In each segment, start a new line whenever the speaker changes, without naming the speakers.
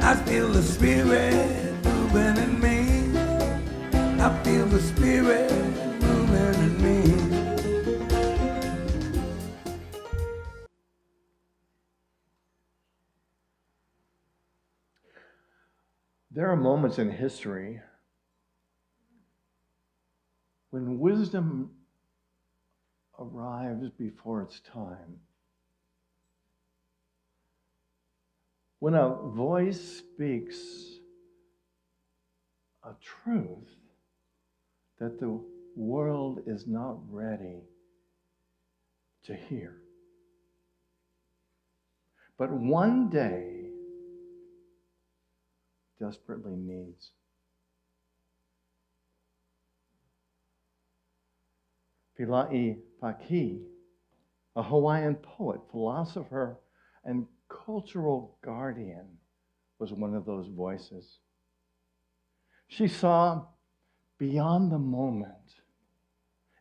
I feel the Spirit moving in me. I feel the Spirit moving in me.
There are moments in history when wisdom arrives before its time. When a voice speaks a truth that the world is not ready to hear. But one day desperately needs. Pilahi Paki, a Hawaiian poet, philosopher, and cultural guardian, was one of those voices. She saw beyond the moment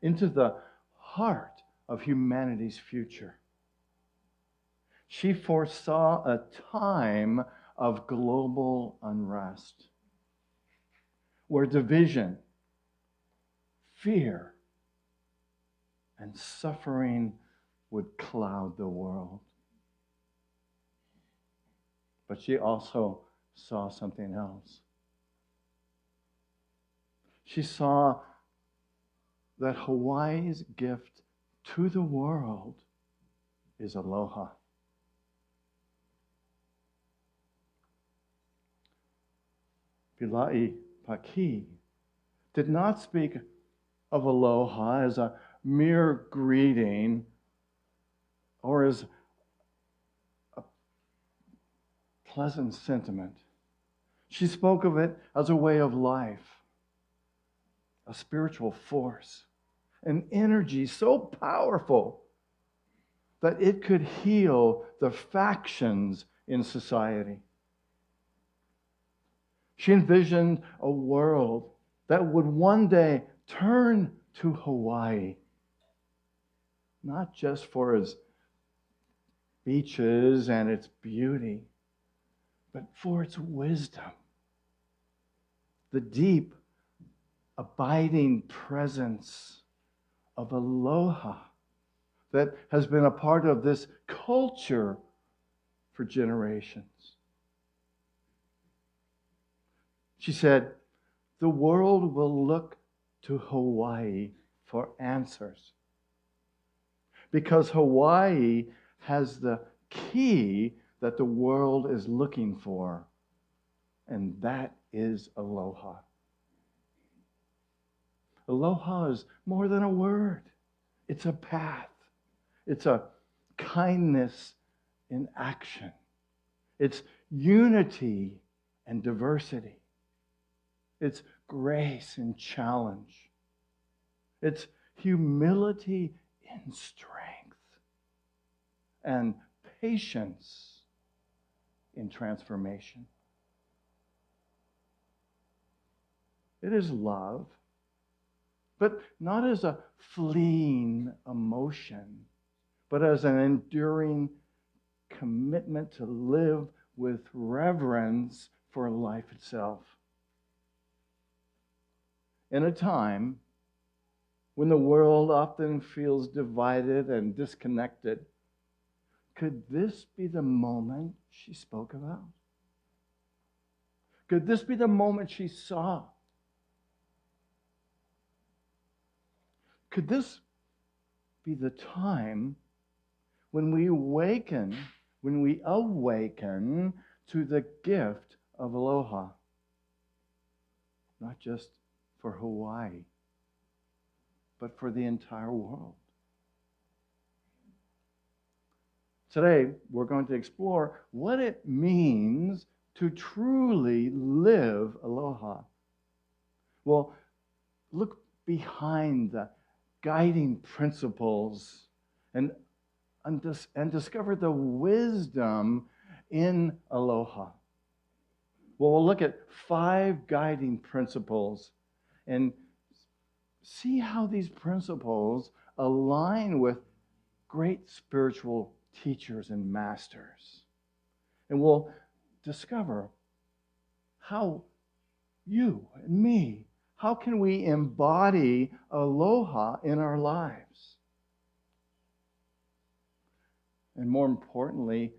into the heart of humanity's future. She foresaw a time of global unrest where division, fear, and suffering would cloud the world. But she also saw something else. She saw that Hawaii's gift to the world is aloha. Pilahi Paki did not speak of aloha as a mere greeting or as a pleasant sentiment. She spoke of it as a way of life, a spiritual force, an energy so powerful that it could heal the factions in society. She envisioned a world that would one day turn to Hawaii, not just for its beaches and its beauty, but for its wisdom, the deep, abiding presence of aloha that has been a part of this culture for generations. She said, the world will look to Hawaii for answers because Hawaii has the key that the world is looking for, and that is aloha. Aloha is more than a word. It's a path. It's a kindness in action. It's unity and diversity. It's grace and challenge. It's humility in strength and patience in transformation. It is love, but not as a fleeing emotion, but as an enduring commitment to live with reverence for life itself. In a time when the world often feels divided and disconnected, could this be the moment she spoke about? Could this be the moment she saw? Could this be the time when we awaken to the gift of aloha? Not just for Hawaii, but for the entire world. Today, we're going to explore what it means to truly live aloha. Well, look behind the guiding principles and discover the wisdom in aloha. Well, we'll look at 5 guiding principles and see how these principles align with great spiritual teachers and masters. And we'll discover how you and me, how can we embody aloha in our lives? And more importantly,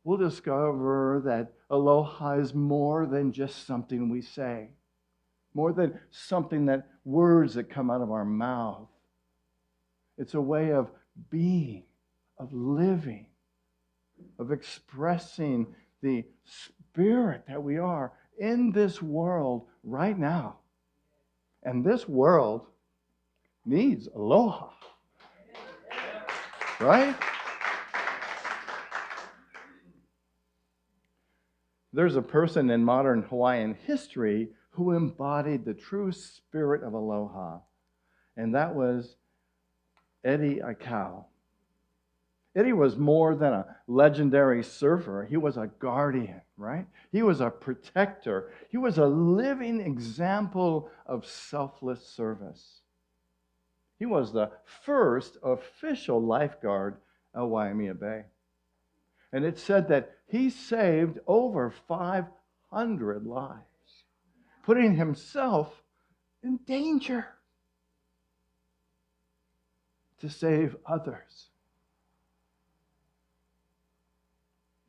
we'll discover that aloha is more than just something we say, more than something that words that come out of our mouth. It's a way of being, of living, of expressing the spirit that we are in this world right now. And this world needs aloha. Right? There's a person in modern Hawaiian history who embodied the true spirit of aloha, and that was Eddie Aikau. Eddie was more than a legendary surfer. He was a guardian, right? He was a protector. He was a living example of selfless service. He was the first official lifeguard at Waimea Bay. And it said that he saved over 500 lives, putting himself in danger to save others,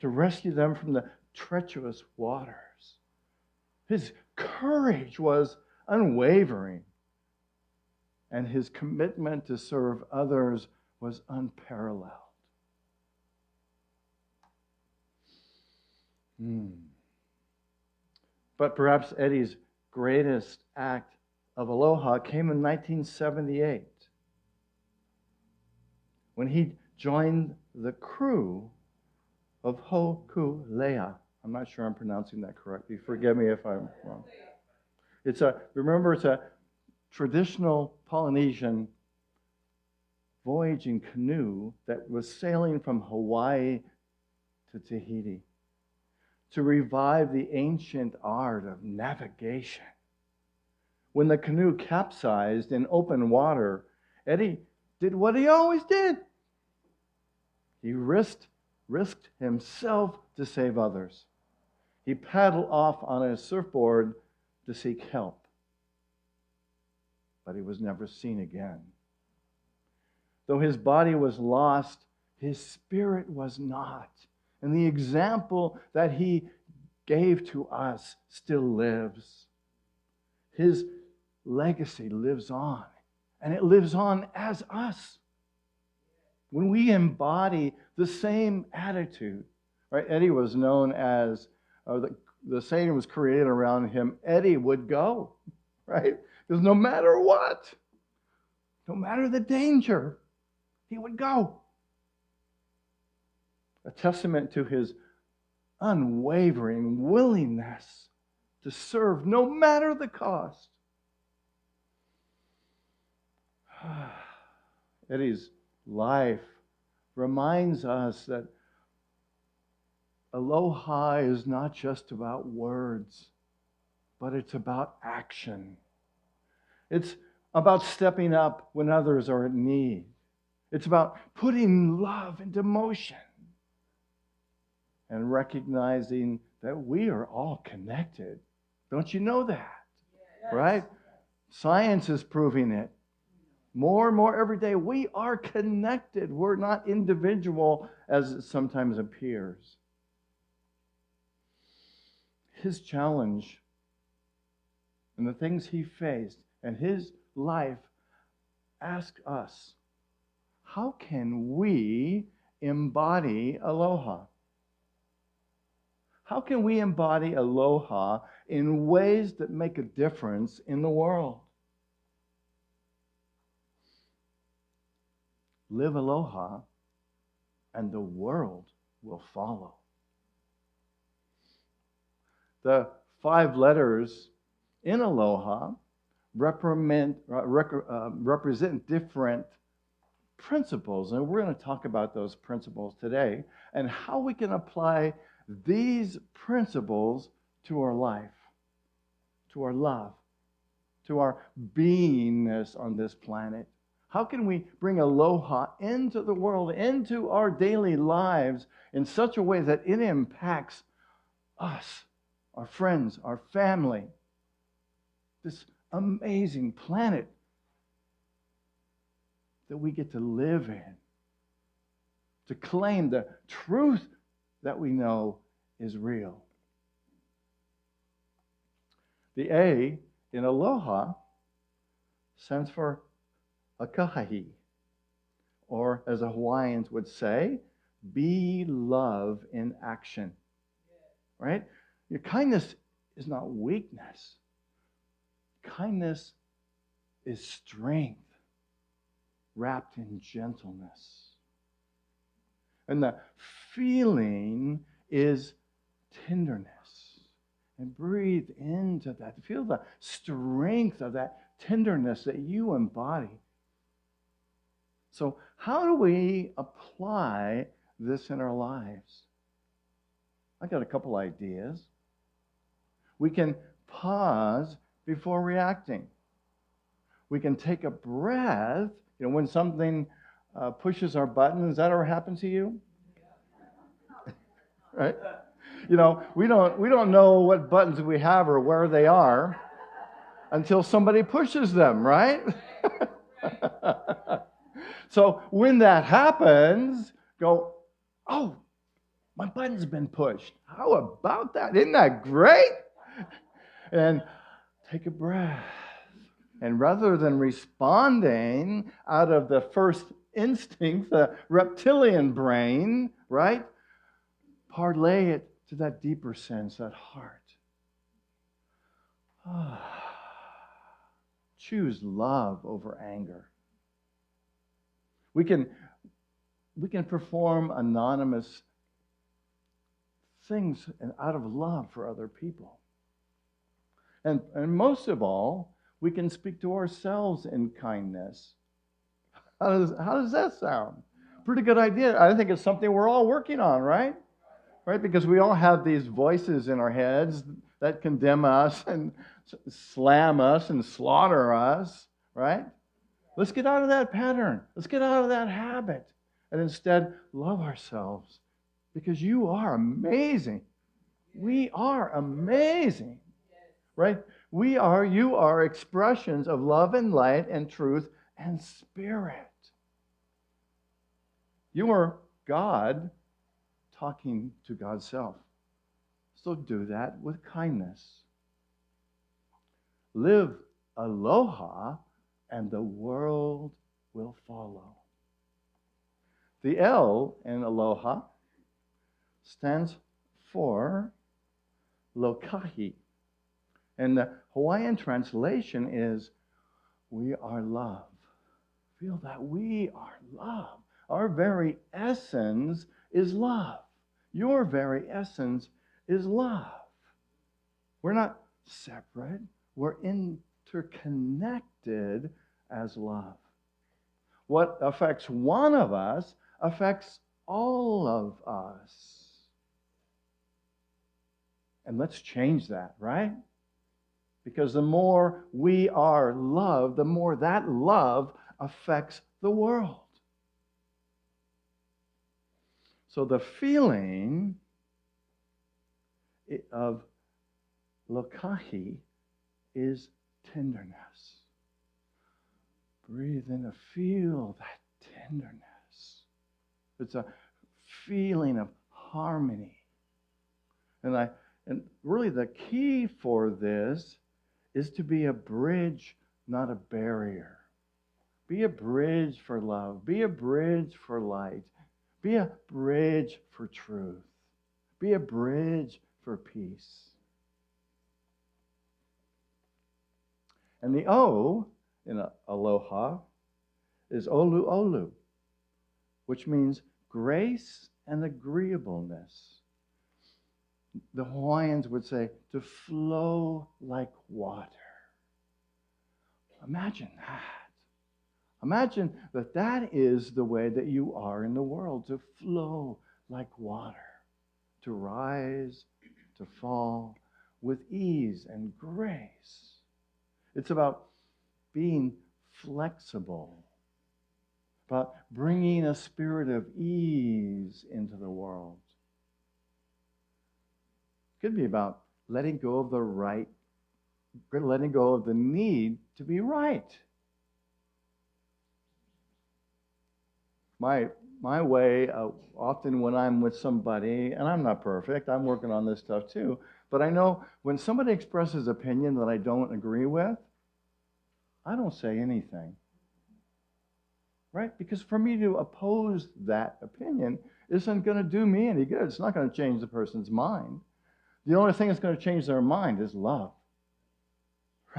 to rescue them from the treacherous waters. His courage was unwavering, and his commitment to serve others was unparalleled. But perhaps Eddie's greatest act of aloha came in 1978, when he joined the crew of Hokulea. I'm not sure I'm pronouncing that correctly. Forgive me if I'm wrong. It's a traditional Polynesian voyaging canoe that was sailing from Hawaii to Tahiti to revive the ancient art of navigation. When the canoe capsized in open water, Eddie did what he always did. He risked himself to save others. He paddled off on his surfboard to seek help, but he was never seen again. Though his body was lost, his spirit was not. And the example that he gave to us still lives. His legacy lives on, and it lives on as us. When we embody the same attitude, right? Eddie was known as, the saying was created around him, Eddie would go, right? Because no matter what, no matter the danger, he would go. A testament to his unwavering willingness to serve no matter the cost. Eddie's life reminds us that aloha is not just about words, but it's about action. It's about stepping up when others are in need. It's about putting love into motion and recognizing that we are all connected. Don't you know that? Yes. Right? Science is proving it. More and more every day, we are connected. We're not individual as it sometimes appears. His challenge and the things he faced and his life ask us, how can we embody aloha? How can we embody aloha in ways that make a difference in the world? Live aloha, and the world will follow. The 5 letters in aloha represent different principles, and we're going to talk about those principles today and how we can apply these principles to our life, to our love, to our beingness on this planet. How can we bring aloha into the world, into our daily lives in such a way that it impacts us our friends, our family, this amazing planet that we get to live in, to claim the truth that we know is real. The A in Aloha stands for akahahi, or as the Hawaiians would say, be love in action. Right? Your kindness is not weakness. Kindness is strength wrapped in gentleness. And the feeling is tenderness. And breathe into that. Feel the strength of that tenderness that you embody. So how do we apply this in our lives? I got a couple ideas. We can pause before reacting. We can take a breath. You know, when something pushes our button, has that ever happened to you? Right? You know, we don't know what buttons we have or where they are until somebody pushes them, right? So when that happens, go, oh, my button's been pushed. How about that? Isn't that great? And take a breath. And rather than responding out of the first instinct, the reptilian brain, right? Parlay it to that deeper sense, that heart. Choose love over anger. We can perform anonymous things out of love for other people. And most of all, we can speak to ourselves in kindness. How does that sound? Pretty good idea. I think it's something we're all working on, right? Right? Because we all have these voices in our heads that condemn us and slam us and slaughter us, right? Let's get out of that pattern. Let's get out of that habit and instead love ourselves because you are amazing. We are amazing, right? You are expressions of love and light and truth and spirit. You are God talking to God's self. So do that with kindness. Live aloha and the world will follow. The L in aloha stands for lokahi. And the Hawaiian translation is, we are love. Feel that we are love. Our very essence is love. Your very essence is love. We're not separate. We're interconnected as love. What affects one of us affects all of us. And let's change that, right? Because the more we are loved, the more that love affects the world. So the feeling of lokahi is tenderness. Breathe in and feel that tenderness. It's a feeling of harmony. And really the key for this is to be a bridge, not a barrier. Be a bridge for love. Be a bridge for light. Be a bridge for truth. Be a bridge for peace. And the O in aloha is olu olu, which means grace and agreeableness. The Hawaiians would say to flow like water. Imagine that. Imagine that that is the way that you are in the world, to flow like water, to rise, to fall with ease and grace. It's about being flexible, about bringing a spirit of ease into the world. It could be about letting go of letting go of the need to be right. My way, often when I'm with somebody, and I'm not perfect, I'm working on this stuff too, but I know when somebody expresses opinion that I don't agree with, I don't say anything. Right? Because for me to oppose that opinion isn't going to do me any good. It's not going to change the person's mind. The only thing that's going to change their mind is love.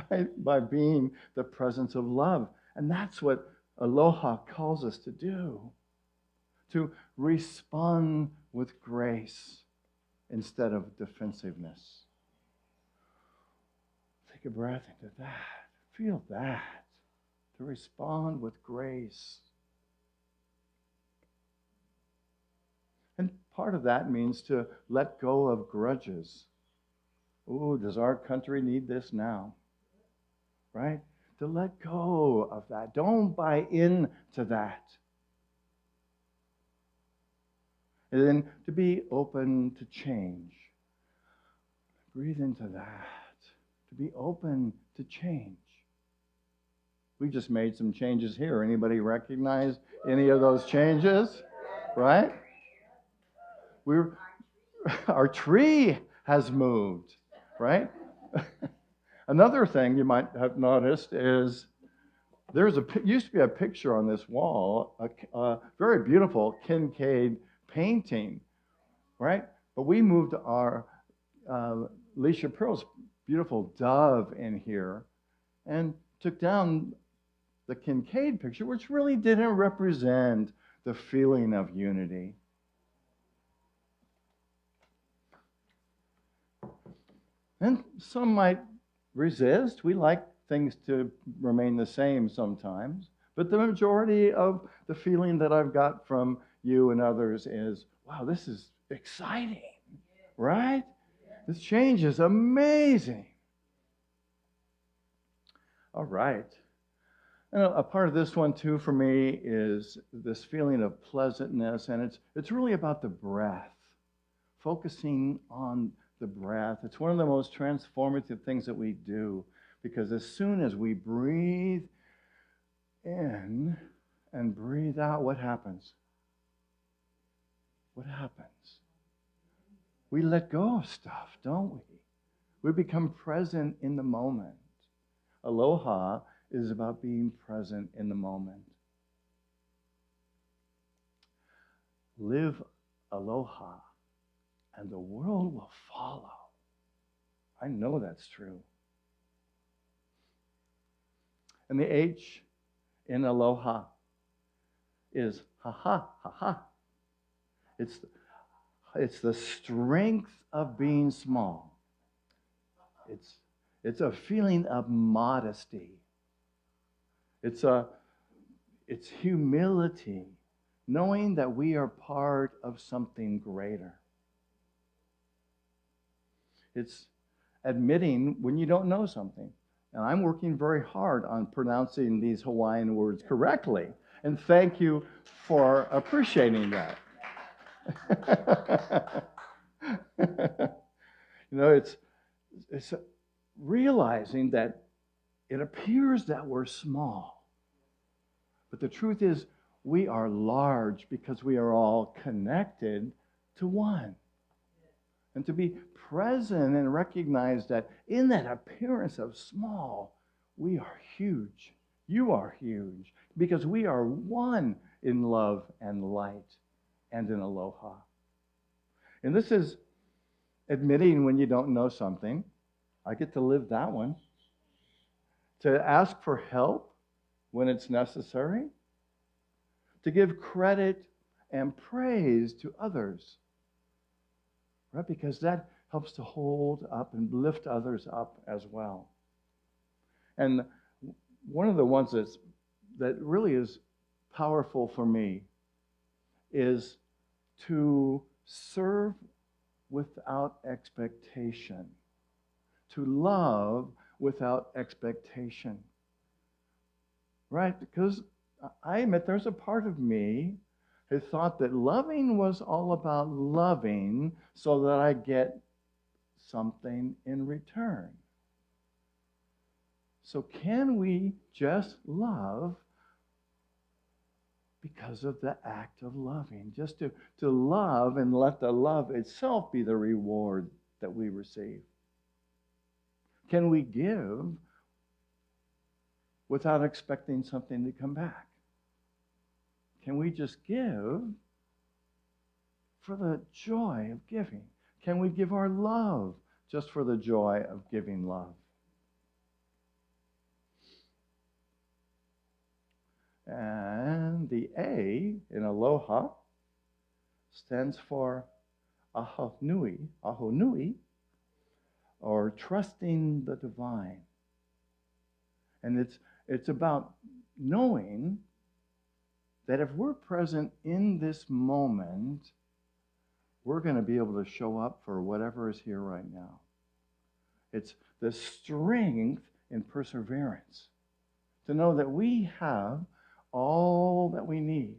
Right? By being the presence of love. And that's what Aloha calls us to do. To respond with grace instead of defensiveness. Take a breath into that. Feel that. To respond with grace. And part of that means to let go of grudges. Ooh, does our country need this now? Right? To let go of that. Don't buy into that. And then to be open to change. Breathe into that. To be open to change. We just made some changes here. Anybody recognize any of those changes? Right? Our tree has moved, right? Another thing you might have noticed is used to be a picture on this wall, a very beautiful Kincaid painting, right? But we moved our Lee Shapiro's beautiful dove in here and took down the Kincaid picture, which really didn't represent the feeling of unity. And some might resist. We like things to remain the same sometimes. But the majority of the feeling that I've got from you and others is, wow, this is exciting, right? This change is amazing. All right. And a part of this one, too, for me is this feeling of pleasantness. And it's really about the breath, focusing on the breath. It's one of the most transformative things that we do, because as soon as we breathe in and breathe out, what happens? What happens? We let go of stuff, don't we? We become present in the moment. Aloha is about being present in the moment. Live aloha, and the world will follow. I know that's true. And the H in aloha is ha-ha, ha-ha. It's the strength of being small. It's a feeling of modesty. It's humility, knowing that we are part of something greater. It's admitting when you don't know something. And I'm working very hard on pronouncing these Hawaiian words correctly. And thank you for appreciating that. It's realizing that it appears that we're small. But the truth is, we are large because we are all connected to one. And to be present and recognize that in that appearance of small, we are huge. You are huge. Because we are one in love and light and in aloha. And this is admitting when you don't know something. I get to live that one. To ask for help when it's necessary. To give credit and praise to others. Right? Because that helps to hold up and lift others up as well. And one of the ones that really is powerful for me is to serve without expectation. To love without expectation. Right? Because I admit there's a part of me who thought that loving was all about loving so that I get something in return. So can we just love because of the act of loving? Just to love and let the love itself be the reward that we receive. Can we give without expecting something to come back? Can we just give for the joy of giving? Can we give our love just for the joy of giving love? And the A in Aloha stands for ahonui, or trusting the divine. And it's about knowing that if we're present in this moment, we're going to be able to show up for whatever is here right now. It's the strength in perseverance to know that we have all that we need,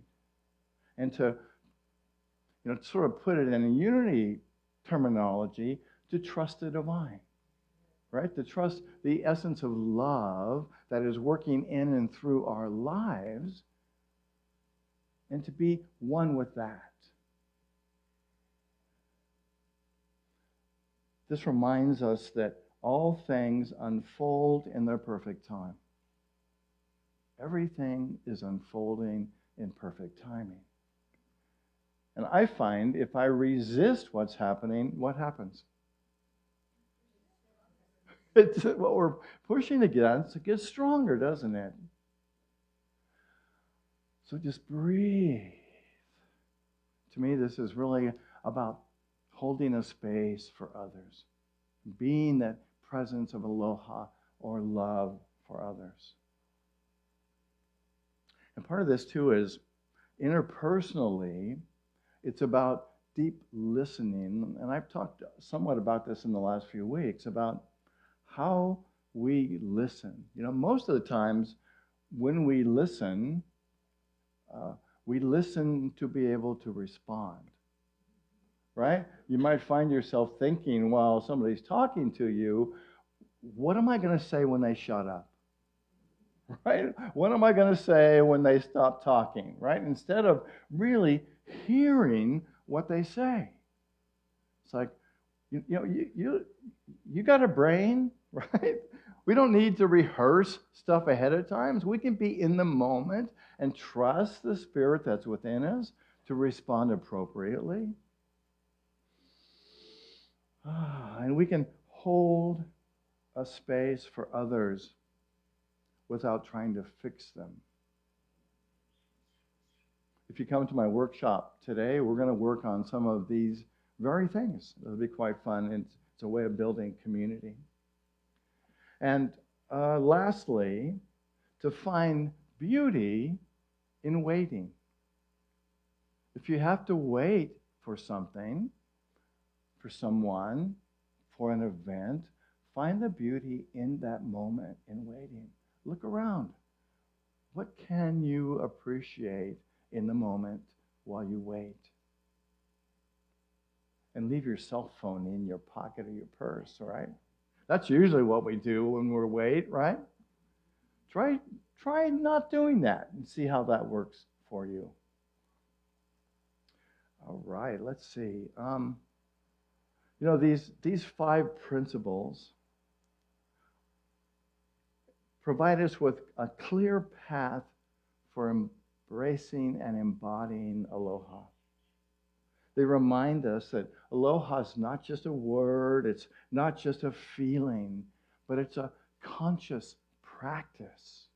and to sort of put it in a unity terminology, to trust the divine, right? To trust the essence of love that is working in and through our lives, and to be one with that. This reminds us that all things unfold in their perfect time. Everything is unfolding in perfect timing. And I find if I resist what's happening, what happens? It's what we're pushing against. It gets stronger, doesn't it? So just breathe. To me, this is really about holding a space for others, being that presence of aloha or love for others. And part of this, too, is interpersonally, it's about deep listening. And I've talked somewhat about this in the last few weeks, about how we listen. Most of the times when we listen to be able to respond, right? You might find yourself thinking while somebody's talking to you, what am I going to say when they shut up? Right? What am I going to say when they stop talking? Right? Instead of really hearing what they say. It's like, you got a brain, right? We don't need to rehearse stuff ahead of time. We can be in the moment and trust the Spirit that's within us to respond appropriately. And we can hold a space for others without trying to fix them. If you come to my workshop today, we're going to work on some of these very things. It'll be quite fun, and it's a way of building community. And lastly, to find beauty in waiting. If you have to wait for something, for someone, for an event, find the beauty in that moment in waiting. Look around. What can you appreciate in the moment while you wait? And leave your cell phone in your pocket or your purse, right? That's usually what we do when we wait, right? Try not doing that and see how that works for you. All right, let's see. These 5 principles provide us with a clear path for embracing and embodying aloha. They remind us that aloha is not just a word, it's not just a feeling, but it's a conscious practice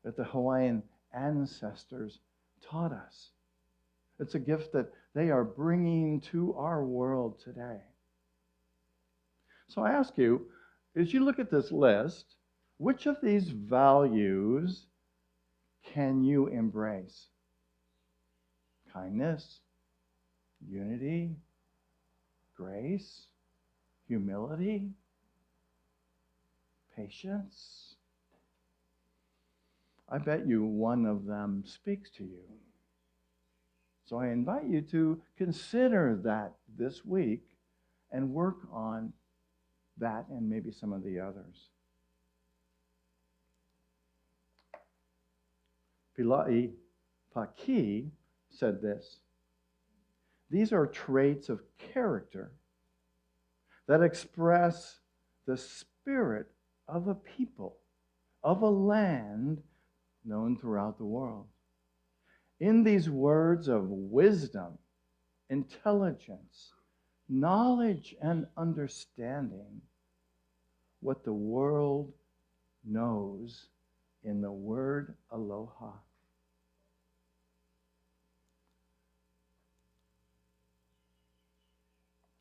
that the Hawaiian ancestors taught us. It's a gift that they are bringing to our world today. So I ask you, as you look at this list, which of these values can you embrace? Kindness, unity, grace, humility, patience. I bet you one of them speaks to you. So I invite you to consider that this week and work on that and maybe some of the others. Pilahi Paki said this: these are traits of character that express the spirit of a people, of a land known throughout the world. In these words of wisdom, intelligence, knowledge, and understanding, what the world knows in the word aloha.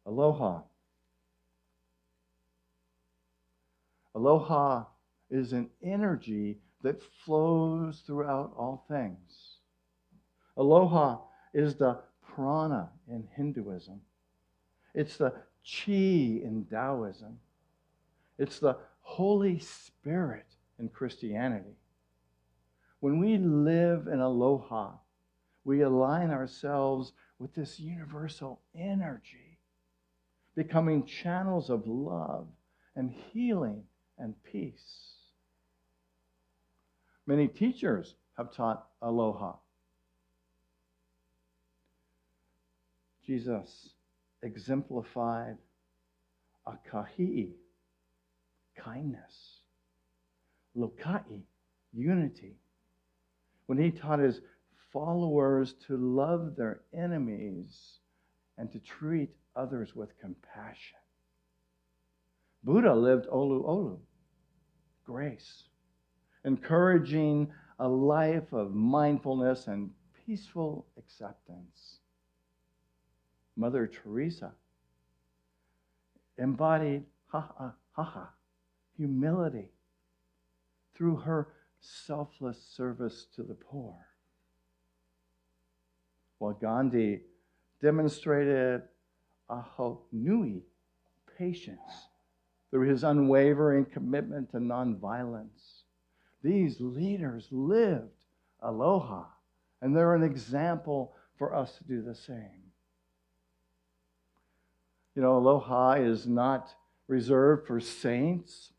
Aloha. Aloha is an energy that flows throughout all things. Aloha is the prana in Hinduism. It's the chi in Taoism. It's the Holy Spirit in Christianity. When we live in aloha, we align ourselves with this universal energy, becoming channels of love and healing and peace. Many teachers have taught aloha. Jesus exemplified akahi'i, kindness, loka'i, unity, when he taught his followers to love their enemies and to treat others with compassion. Buddha lived olu olu, grace, encouraging a life of mindfulness and peaceful acceptance. Mother Teresa embodied haha, humility, through her selfless service to the poor. While Gandhi demonstrated aho nui, patience, through his unwavering commitment to nonviolence. These leaders lived aloha, and they're an example for us to do the same. You know, aloha is not reserved for saints,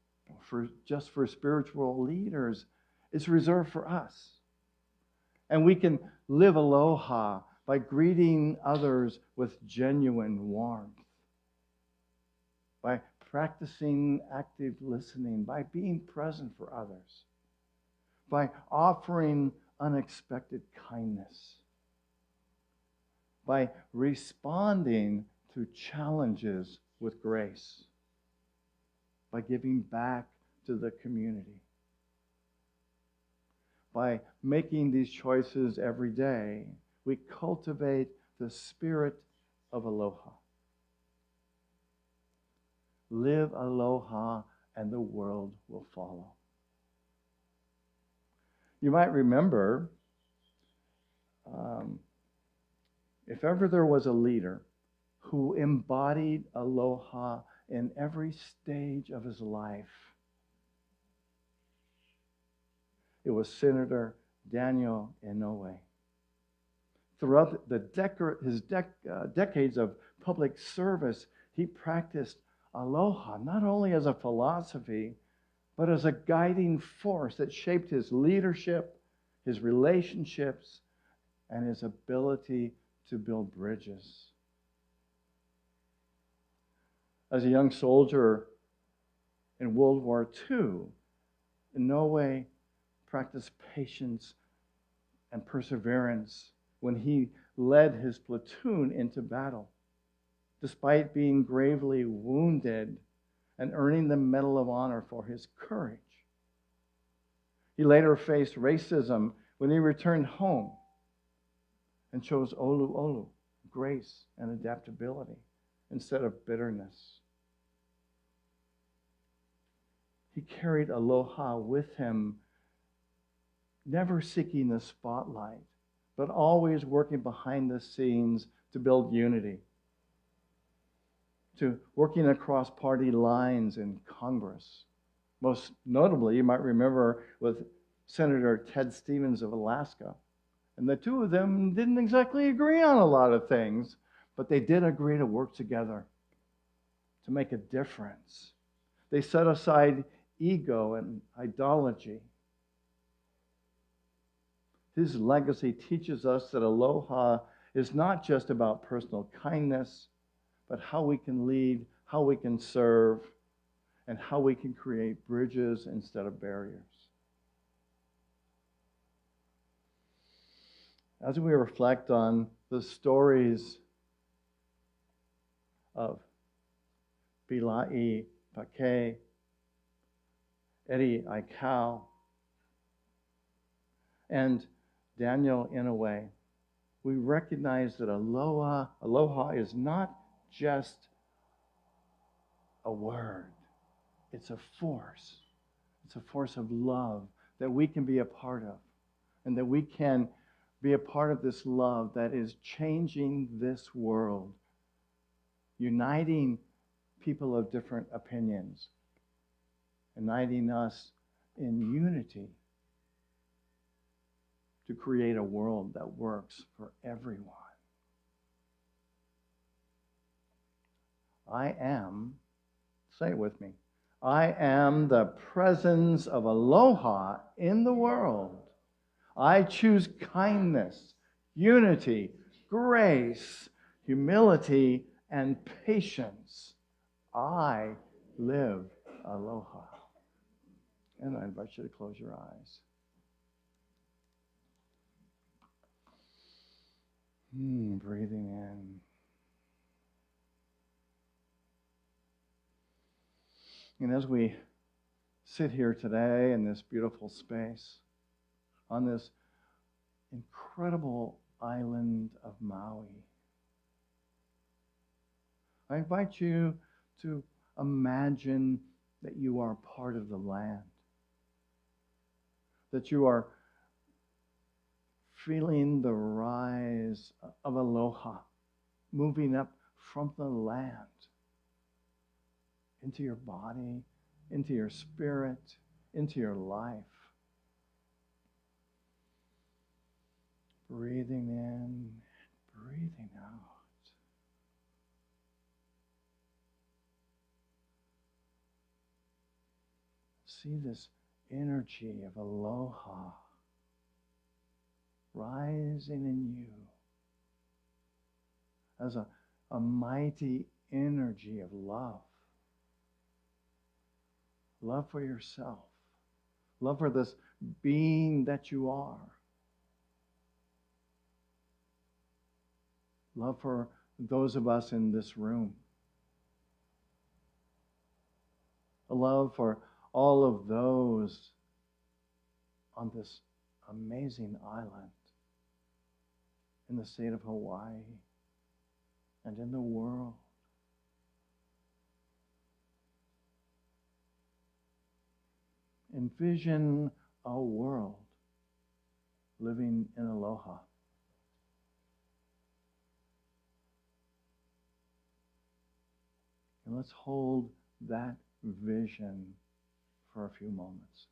just for spiritual leaders. It's reserved for us. And we can live aloha by greeting others with genuine warmth, by practicing active listening, by being present for others, by offering unexpected kindness, by responding to challenges with grace, by giving back to the community. By making these choices every day, we cultivate the spirit of aloha. Live aloha and the world will follow. You might remember, if ever there was a leader who embodied aloha in every stage of his life, it was Senator Daniel Inouye. Throughout his decades of public service, he practiced aloha not only as a philosophy, but as a guiding force that shaped his leadership, his relationships, and his ability to build bridges. As a young soldier in World War II, Inouye practiced patience and perseverance when he led his platoon into battle, despite being gravely wounded and earning the Medal of Honor for his courage. He later faced racism when he returned home and chose olu olu, grace and adaptability, instead of bitterness. He carried aloha with him, never seeking the spotlight, but always working behind the scenes to build unity, to working across party lines in Congress. Most notably, you might remember with Senator Ted Stevens of Alaska. And the two of them didn't exactly agree on a lot of things, but they did agree to work together to make a difference. They set aside ego and idolatry. His legacy teaches us that aloha is not just about personal kindness, but how we can lead, how we can serve, and how we can create bridges instead of barriers. As we reflect on the stories of Pilahi Paki, Eddie Aikau, and Daniel Inouye, we recognize that aloha is not just a word. It's a force. It's a force of love that we can be a part of, and that we can be a part of this love that is changing this world, uniting people of different opinions, uniting us in unity to create a world that works for everyone. I am, say it with me, I am the presence of aloha in the world. I choose kindness, unity, grace, humility, and patience. I live aloha. And I invite you to close your eyes. Breathing in. And as we sit here today in this beautiful space, on this incredible island of Maui, I invite you to imagine that you are part of the land, that you are feeling the rise of aloha moving up from the land into your body, into your spirit, into your life. Breathing in, breathing out. See this energy of aloha rising in you as a mighty energy of love. Love for yourself. Love for this being that you are. Love for those of us in this room. A love for all of those on this amazing island in the state of Hawaii and in the world. Envision a world living in aloha. And let's hold that vision for a few moments.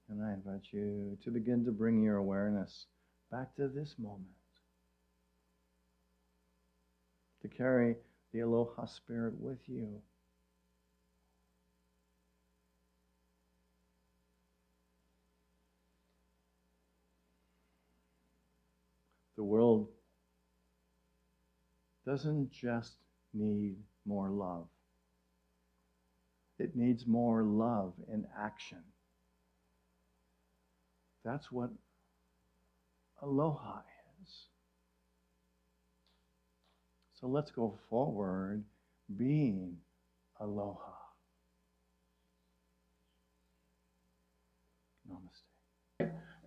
And I invite you to begin to bring your awareness back to this moment, to carry the aloha spirit with you. The world doesn't just need more love. It needs more love in action. That's what aloha is. So let's go forward being aloha.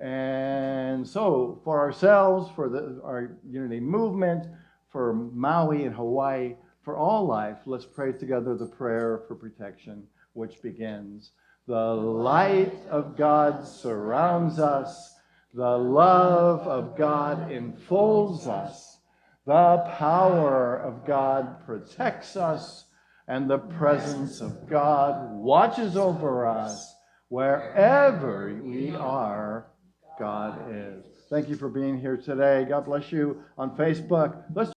And so for ourselves, for our unity movement, for Maui and Hawaii, for all life, let's pray together the prayer for protection, which begins, the light of God surrounds us, the love of God enfolds us, the power of God protects us, and the presence of God watches over us. Wherever we are, God is. Thank you for being here today. God bless you on Facebook. Let's